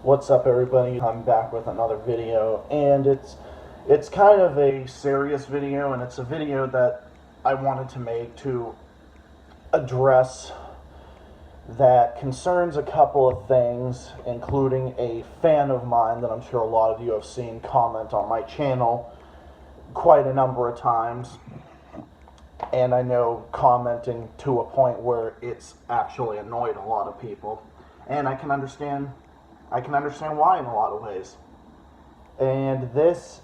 What's up, everybody? I'm back with another video, and it's kind of a serious video, and it's a video that I wanted to make to address that concerns a couple of things, including a fan of mine that I'm sure a lot of you have seen comment on my channel quite a number of times, and I know commenting to a point where it's actually annoyed a lot of people, and I can understand why in a lot of ways. And this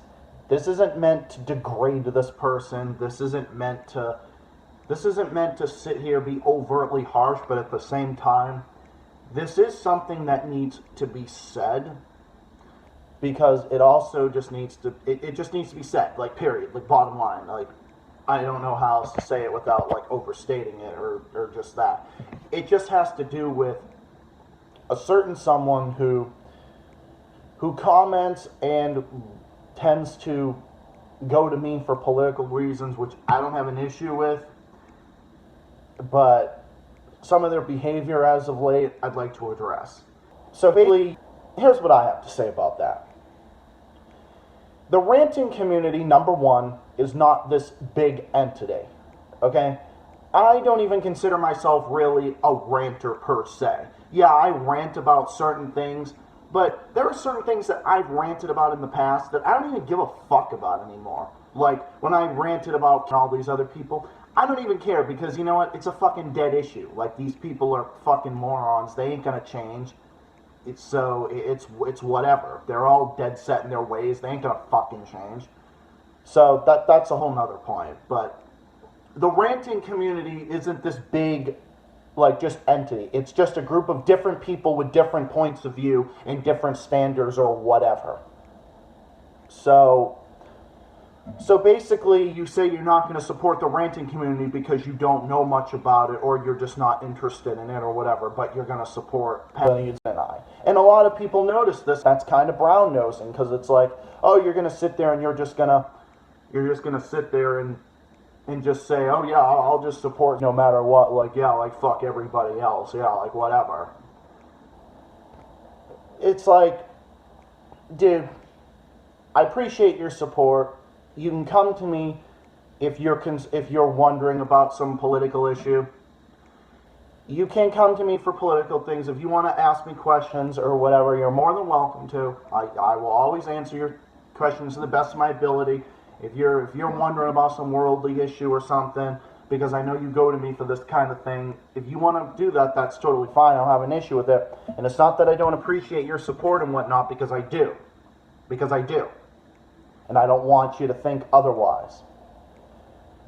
isn't meant to degrade this person. This isn't meant to sit here be overtly harsh, but at the same time, this is something that needs to be said, because it also just needs to be said, like, period, like, bottom line. Like, I don't know how else to say it without like overstating it or just that. It just has to do with a certain someone who comments and tends to go to me for political reasons, which I don't have an issue with, but some of their behavior as of late I'd like to address. So basically, here's what I have to say about that. The ranting community, number one, is not this big entity, okay? I don't even consider myself really a ranter per se. Yeah, I rant about certain things, but there are certain things that I've ranted about in the past that I don't even give a fuck about anymore. Like, when I ranted about all these other people, I don't even care, because you know what? It's a fucking dead issue. Like, these people are fucking morons. They ain't gonna change. It's whatever. They're all dead set in their ways. They ain't gonna fucking change. So that's a whole nother point. But the ranting community isn't this big, like, just entity. It's just a group of different people with different points of view and different standards or whatever. So basically, you say you're not going to support the ranting community because you don't know much about it, or you're just not interested in it or whatever, but you're going to support Penny and I. And a lot of people notice this. That's kind of brown-nosing, because it's like, oh, you're going to sit there and you're just going to sit there and just say, oh yeah, I'll just support no matter what, like, yeah, like, fuck everybody else, yeah, like, whatever. It's like, dude, I appreciate your support. You can come to me if you're wondering about some political issue. You can come to me for political things. If you want to ask me questions or whatever, you're more than welcome to. I will always answer your questions to the best of my ability. If you're wondering about some worldly issue or something, because I know you go to me for this kind of thing, if you want to do that, that's totally fine. I don't have an issue with it. And it's not that I don't appreciate your support and whatnot, because I do. Because I do. And I don't want you to think otherwise.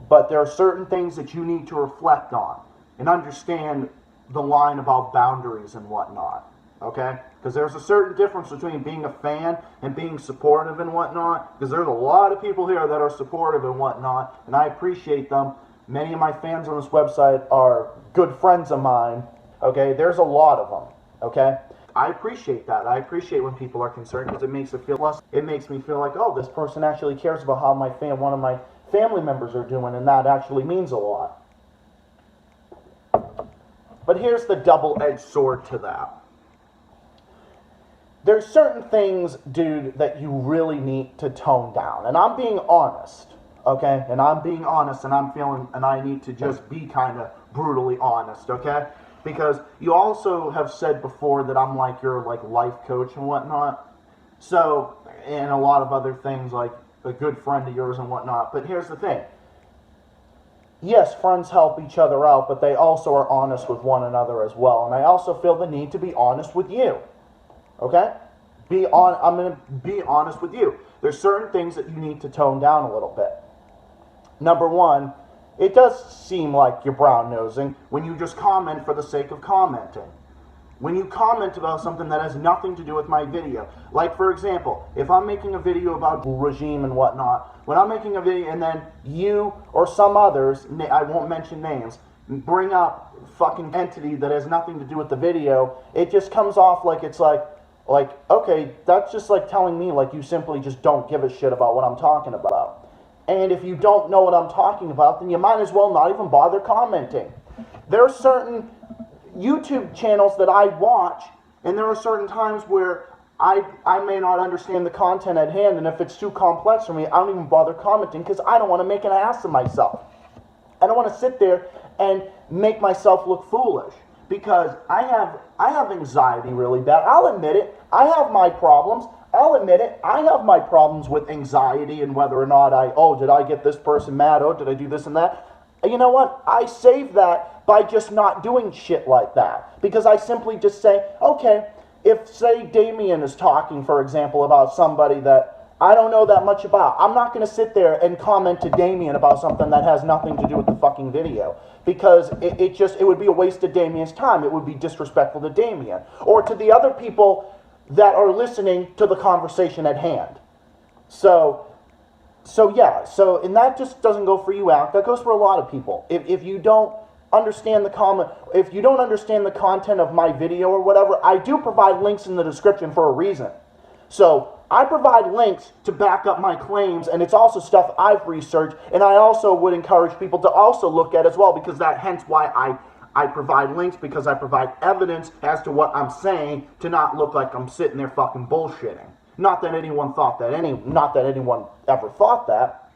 But there are certain things that you need to reflect on and understand the line about boundaries and whatnot. Okay? Because there's a certain difference between being a fan and being supportive and whatnot. Because there's a lot of people here that are supportive and whatnot, and I appreciate them. Many of my fans on this website are good friends of mine. Okay? There's a lot of them. Okay? I appreciate that. I appreciate when people are concerned, because it makes me feel like, oh, this person actually cares about how one of my family members are doing, and that actually means a lot. But here's the double-edged sword to that. There's certain things, dude, that you really need to tone down. And I'm being honest, okay? And I'm being honest, and I need to just be kind of brutally honest, okay? Because you also have said before that I'm like your life coach and whatnot. So, and a lot of other things, like a good friend of yours and whatnot. But here's the thing. Yes, friends help each other out, but they also are honest with one another as well. And I also feel the need to be honest with you. Okay? I'm going to be honest with you. There's certain things that you need to tone down a little bit. Number one, it does seem like you're brown-nosing when you just comment for the sake of commenting. When you comment about something that has nothing to do with my video. Like, for example, if I'm making a video about regime and whatnot, when I'm making a video and then you or some others, I won't mention names, bring up fucking entity that has nothing to do with the video, it just comes off like it's like, okay, that's just like telling me like you simply just don't give a shit about what I'm talking about. And if you don't know what I'm talking about, then you might as well not even bother commenting. There are certain YouTube channels that I watch, and there are certain times where I may not understand the content at hand, and if it's too complex for me, I don't even bother commenting because I don't want to make an ass of myself. I don't want to sit there and make myself look foolish because I have anxiety really bad. I'll admit it. I have my problems. I'll admit it. I have my problems with anxiety and whether or not did I get this person mad? Oh, did I do this and that? You know what? I save that by just not doing shit like that because I simply just say, okay, if, say, Damien is talking, for example, about somebody that I don't know that much about, I'm not going to sit there and comment to Damien about something that has nothing to do with the fucking video because it would be a waste of Damien's time. It would be disrespectful to Damien or to the other people that are listening to the conversation at hand. And that just doesn't go for you, Alec. That goes for a lot of people. If you don't understand the content of my video or whatever, I do provide links in the description for a reason. So I provide links to back up my claims, and it's also stuff I've researched, and I also would encourage people to also look at as well, because hence why I provide links, because I provide evidence as to what I'm saying to not look like I'm sitting there fucking bullshitting. Not that anyone ever thought that,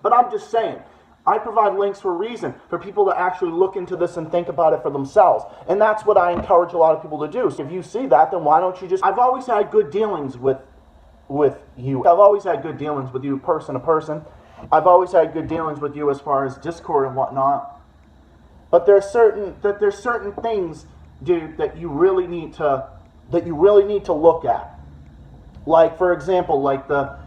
but I'm just saying, I provide links for a reason, for people to actually look into this and think about it for themselves. And that's what I encourage a lot of people to do. So if you see that, then why don't you just... I've always had good dealings with you. I've always had good dealings with you person to person. I've always had good dealings with you as far as Discord and whatnot. But there's certain things, dude, that you really need to look at. Like, for example, like the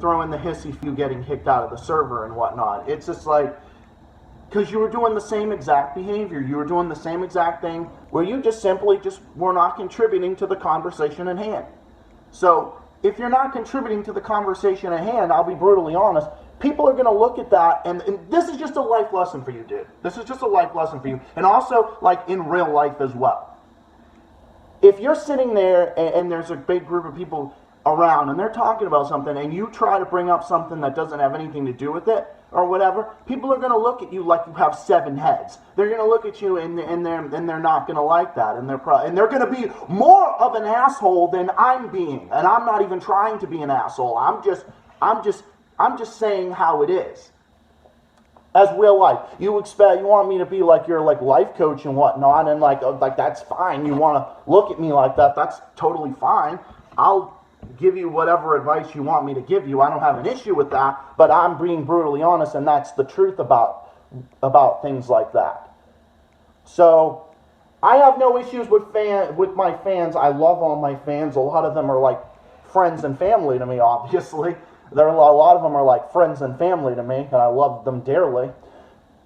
throwing the hissy few getting kicked out of the server and whatnot. It's just like, because you were doing the same exact behavior. You were doing the same exact thing where you just simply were not contributing to the conversation at hand. So, if you're not contributing to the conversation at hand, I'll be brutally honest, people are going to look at that, and this is just a life lesson for you, dude. This is just a life lesson for you. And also, like, in real life as well. If you're sitting there and there's a big group of people around and they're talking about something and you try to bring up something that doesn't have anything to do with it or whatever, people are going to look at you like you have 7 heads. They're going to look at you and they're not going to like that, and they're going to be more of an asshole than I'm being, and I'm not even trying to be an asshole. I'm just saying how it is. As real life, you want me to be like your life coach and whatnot, and like that's fine. You want to look at me like that? That's totally fine. I'll give you whatever advice you want me to give you. I don't have an issue with that, but I'm being brutally honest, and that's the truth about things like that. So I have no issues with my fans. I love all my fans. A lot of them are like friends and family to me, obviously. A lot of them are like friends and family to me, and I love them dearly.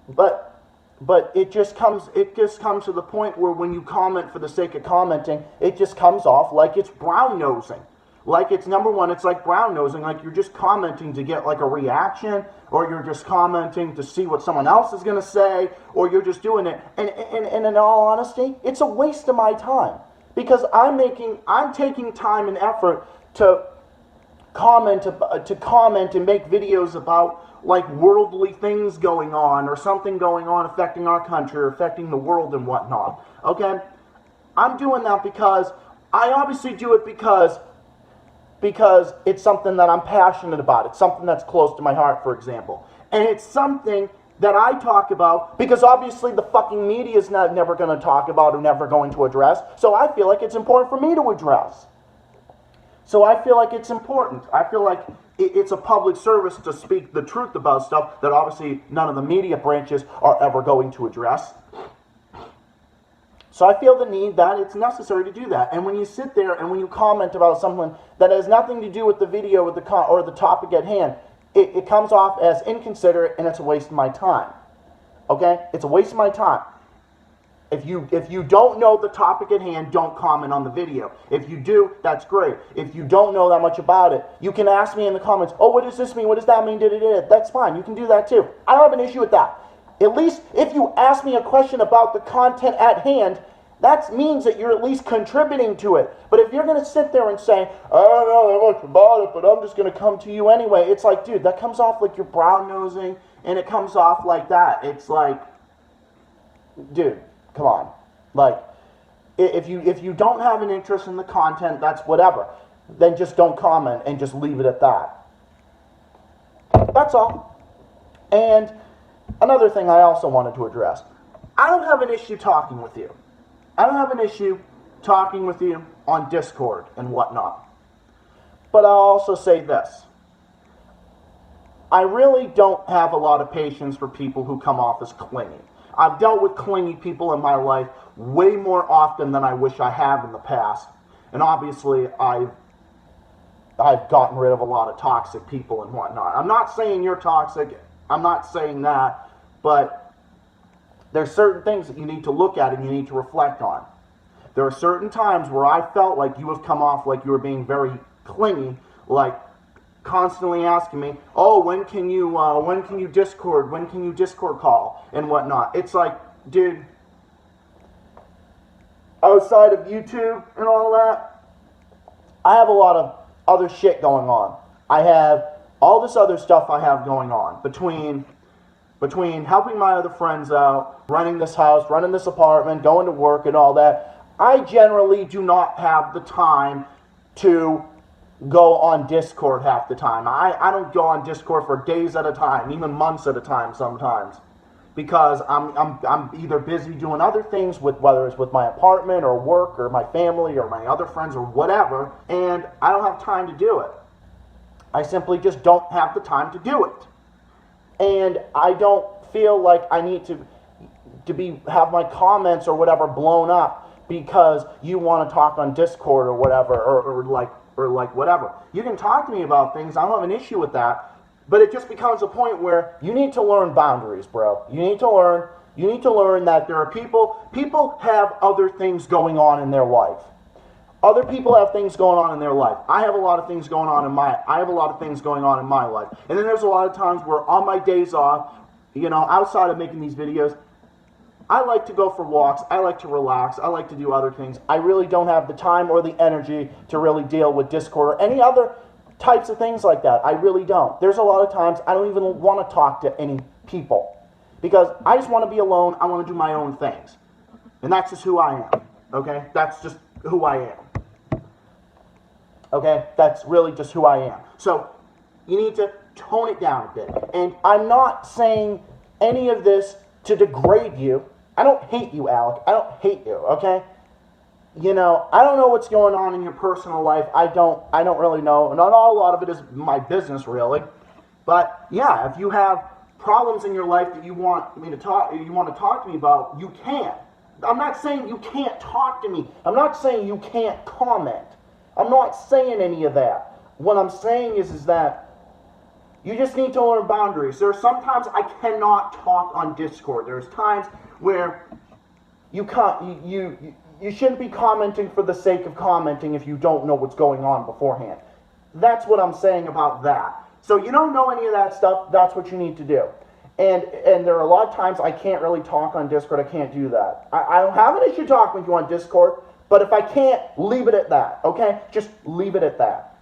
But it just comes to the point where when you comment for the sake of commenting, it just comes off like it's brown-nosing. Like it's, number one, it's like brown-nosing, like you're just commenting to get like a reaction, or you're just commenting to see what someone else is going to say, or you're just doing it. And in all honesty, it's a waste of my time. Because I'm taking time and effort to comment and make videos about like worldly things going on, or something going on affecting our country or affecting the world and whatnot. Okay? I'm doing that because I obviously do it because it's something that I'm passionate about. It's something that's close to my heart, for example. And it's something that I talk about because obviously the fucking media is never going to talk about or never going to address. So I feel like it's important for me to address. So I feel like it's important. I feel like it's a public service to speak the truth about stuff that obviously none of the media branches are ever going to address. So I feel the need that it's necessary to do that. And when you sit there and when you comment about something that has nothing to do with the video or the topic at hand, it comes off as inconsiderate, and it's a waste of my time. Okay? It's a waste of my time. If you don't know the topic at hand, don't comment on the video. If you do, that's great. If you don't know that much about it, you can ask me in the comments, oh, what does this mean? What does that mean? That's fine. You can do that too. I don't have an issue with that. At least if you ask me a question about the content at hand, that means that you're at least contributing to it. But if you're going to sit there and say, I don't know that much about it, but I'm just going to come to you anyway, it's like, dude, that comes off like you're brown-nosing, and it comes off like that. It's like, dude, come on. Like, if you don't have an interest in the content, that's whatever. then just don't comment and just leave it at that. That's all. And another thing I also wanted to address. I don't have an issue talking with you. I don't have an issue talking with you on Discord and whatnot. But I'll also say this. I really don't have a lot of patience for people who come off as clingy. I've dealt with clingy people in my life way more often than I wish I have in the past. And obviously, I've gotten rid of a lot of toxic people and whatnot. I'm not saying you're toxic. I'm not saying that. But there's certain things that you need to look at and you need to reflect on. There are certain times where I felt like you have come off like you were being very clingy, like constantly asking me, oh, when can you Discord, when can you Discord call, and whatnot. It's like, dude, outside of YouTube and all that, I have a lot of other shit going on. I have all this other stuff I have going on, between helping my other friends out, running this house, running this apartment, going to work and all that. I generally do not have the time to go on Discord half the time. I don't go on Discord for days at a time, even months at a time sometimes, because I'm either busy doing other things, with whether it's with my apartment or work or my family or my other friends or whatever, and I don't have time to do it. I simply just don't have the time to do it. And I don't feel like I need to have my comments or whatever blown up because you want to talk on Discord or whatever, or like whatever. You can talk to me about things. I don't have an issue with that. But it just becomes a point where you need to learn boundaries, bro. You need to learn that there are people have other things going on in their life. Other people have things going on in their life. I have a lot of things going on in my life. And then there's a lot of times where on my days off, outside of making these videos, I like to go for walks, I like to relax, I like to do other things. I really don't have the time or the energy to really deal with Discord or any other types of things like that. I really don't. There's a lot of times I don't even want to talk to any people because I just want to be alone. I want to do my own things. And that's just who I am, okay? That's just who I am. Okay? That's really just who I am. So you need to tone it down a bit. And I'm not saying any of this to degrade you. I don't hate you, Alec. I don't hate you, okay? I don't know what's going on in your personal life. I don't really know. Not a lot of it is my business, really. But yeah, if you have problems in your life that you want to talk to me about, you can. I'm not saying you can't talk to me. I'm not saying you can't comment. I'm not saying any of that. What I'm saying is that you just need to learn boundaries. There are sometimes I cannot talk on Discord. There's times where you shouldn't be commenting for the sake of commenting if you don't know what's going on beforehand. That's what I'm saying about that. So you don't know any of that stuff, that's what you need to do. And there are a lot of times I can't really talk on Discord. I can't do that. I don't have an issue talking with you on Discord, but if I can't, leave it at that, okay? Just leave it at that.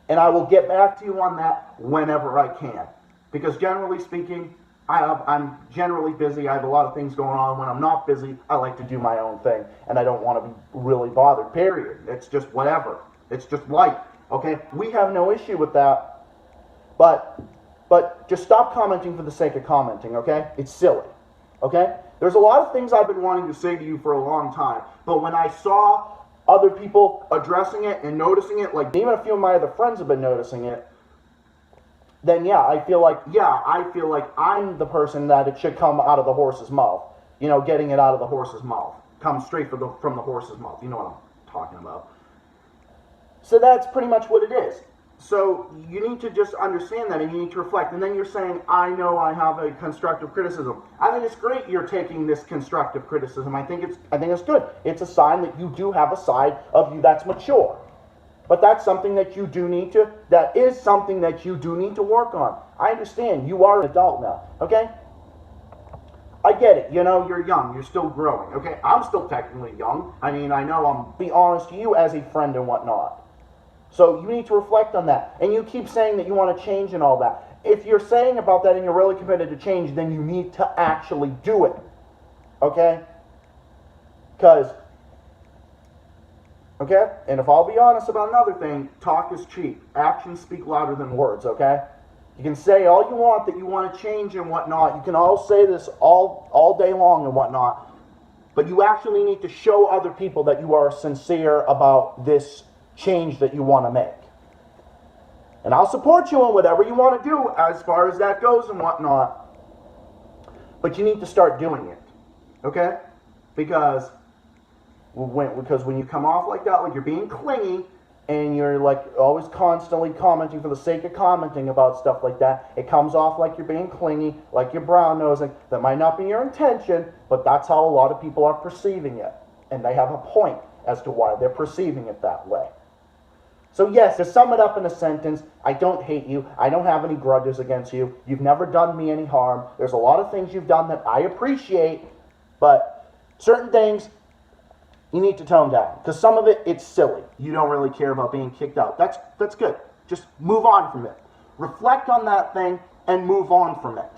And I will get back to you on that whenever I can. Because generally speaking, I'm generally busy. I have a lot of things going on. When I'm not busy, I like to do my own thing. And I don't want to be really bothered, period. It's just whatever. It's just life, okay? We have no issue with that. But just stop commenting for the sake of commenting, okay? It's silly, okay? There's a lot of things I've been wanting to say to you for a long time. But when I saw other people addressing it and noticing it, like even a few of my other friends have been noticing it, then I feel like I'm the person that it should come out of the horse's mouth. Getting it out of the horse's mouth. Come straight from the horse's mouth. You know what I'm talking about. So that's pretty much what it is. So you need to just understand that and you need to reflect. And then you're saying, I know I have a constructive criticism. I think it's great you're taking this constructive criticism. I think it's good. It's a sign that you do have a side of you that's mature. But that's something that is something that you do need to work on. I understand. You are an adult now, okay? I get it. You're young. You're still growing, okay? I'm still technically young. I mean, I know I'm being honest to you as a friend and whatnot. So you need to reflect on that. And you keep saying that you want to change and all that. If you're saying about that and you're really committed to change, then you need to actually do it, okay? Because Okay? And if I'll be honest about another thing, talk is cheap. Actions speak louder than words, okay? You can say all you want that you want to change and whatnot. You can all say this all day long and whatnot. But you actually need to show other people that you are sincere about this change that you want to make. And I'll support you in whatever you want to do as far as that goes and whatnot. But you need to start doing it. Okay? Because when you come off like that, like you're being clingy, and you're like always constantly commenting for the sake of commenting about stuff like that, it comes off like you're being clingy, like you're brown-nosing. That might not be your intention, but that's how a lot of people are perceiving it. And they have a point as to why they're perceiving it that way. So yes, to sum it up in a sentence, I don't hate you. I don't have any grudges against you. You've never done me any harm. There's a lot of things you've done that I appreciate, but certain things you need to tone down. Because some of it, it's silly. You don't really care about being kicked out. That's good. Just move on from it. Reflect on that thing and move on from it.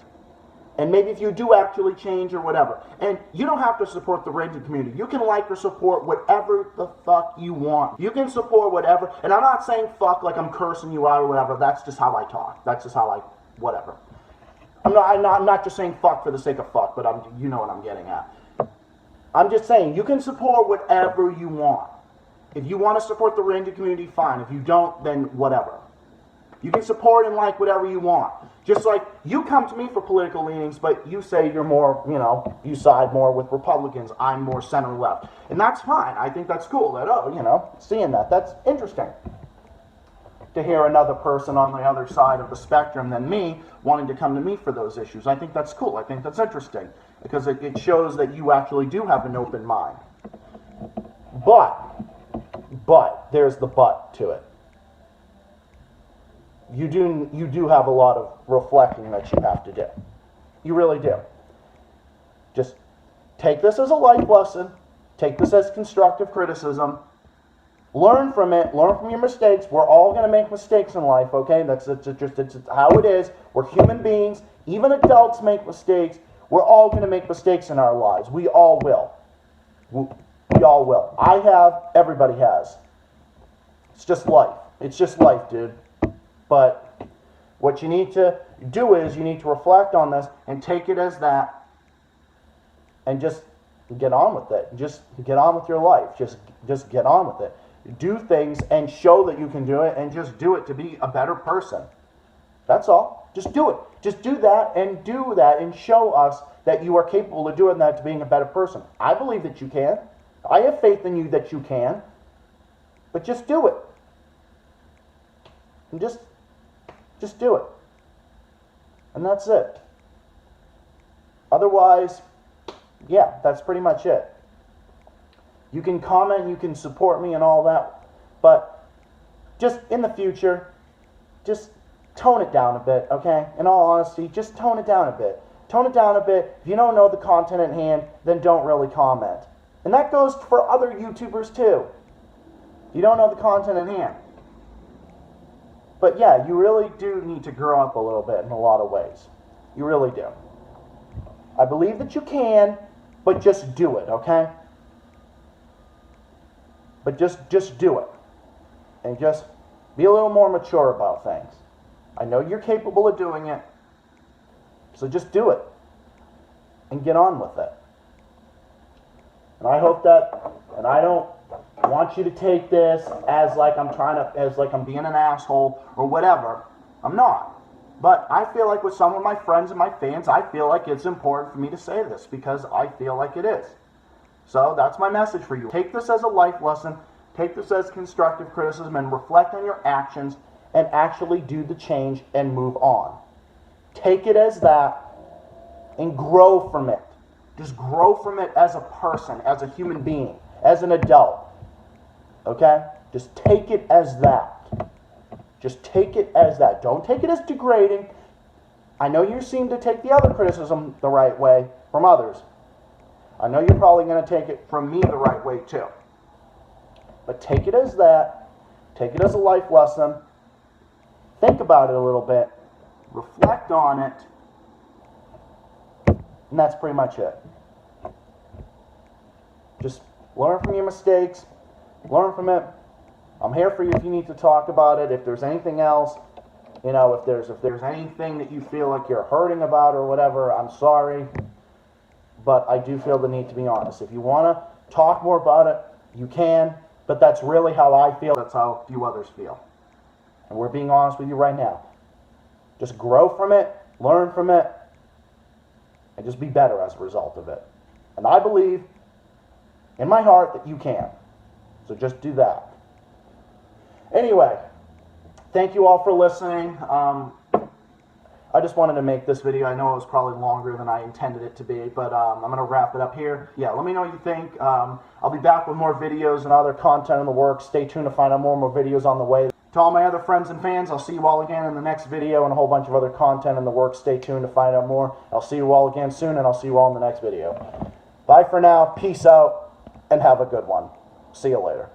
And maybe if you do actually change or whatever. And you don't have to support the rigid community. You can like or support whatever the fuck you want. You can support whatever. And I'm not saying fuck like I'm cursing you out or whatever. That's just how I talk. That's just how I, whatever. I'm not just saying fuck for the sake of fuck, but you know what I'm getting at. I'm just saying, you can support whatever you want. If you want to support the rigid community, fine. If you don't, then whatever. You can support and like whatever you want. Just like you come to me for political leanings, but you say you're more, you side more with Republicans. I'm more center-left. And that's fine. I think that's cool. That, seeing that. That's interesting. To hear another person on the other side of the spectrum than me wanting to come to me for those issues. I think that's cool. I think that's interesting. Because it shows that you actually do have an open mind. But, there's the but to it. You do have a lot of reflecting that you have to do. You really do. Just take this as a life lesson. Take this as constructive criticism. Learn from it. Learn from your mistakes. We're all going to make mistakes in life, okay? It's how it is. We're human beings. Even adults make mistakes. We're all going to make mistakes in our lives. We all will. We all will. I have. Everybody has. It's just life. It's just life, dude. But what you need to do is you need to reflect on this and take it as that and just get on with it. Just get on with your life. Just get on with it. Do things and show that you can do it, and just do it to be a better person. That's all. Just do it. Just do that and show us that you are capable of doing that to being a better person. I believe that you can. I have faith in you that you can. But just do it. And just do it. And that's it. Otherwise, yeah, that's pretty much it. You can comment, you can support me and all that, but just in the future, just tone it down a bit, okay? In all honesty, just tone it down a bit. Tone it down a bit. If you don't know the content at hand, then don't really comment. And that goes for other YouTubers too. If you don't know the content at hand. But yeah, you really do need to grow up a little bit in a lot of ways. You really do. I believe that you can, but just do it, okay? But just do it. And just be a little more mature about things. I know you're capable of doing it. So just do it. And get on with it. And I hope that, and I don't want you to take this as like I'm being an asshole or whatever. I'm not. But I feel like with some of my friends and my fans, I feel like it's important for me to say this because I feel like it is. So that's my message for you. Take this as a life lesson. Take this as constructive criticism and reflect on your actions and actually do the change and move on. Take it as that and grow from it. Just grow from it as a person, as a human being, as an adult. Okay? Just take it as that. Just take it as that. Don't take it as degrading. I know you seem to take the other criticism the right way from others. I know you're probably going to take it from me the right way too. But take it as that. Take it as a life lesson. Think about it a little bit. Reflect on it. And that's pretty much it. Just learn from your mistakes. Learn from it. I'm here for you if you need to talk about it. If there's anything else, you know, if there's anything that you feel like you're hurting about or whatever, I'm sorry. But I do feel the need to be honest. If you want to talk more about it, you can. But that's really how I feel. That's how few others feel. And we're being honest with you right now. Just grow from it, learn from it, and just be better as a result of it. And I believe in my heart that you can. So just do that. Anyway, thank you all for listening. I just wanted to make this video. I know it was probably longer than I intended it to be, but I'm going to wrap it up here. Yeah, let me know what you think. I'll be back with more videos and other content in the works. Stay tuned to find out more videos on the way. To all my other friends and fans, I'll see you all again in the next video and a whole bunch of other content in the works. Stay tuned to find out more. I'll see you all again soon, and I'll see you all in the next video. Bye for now. Peace out, and have a good one. See you later.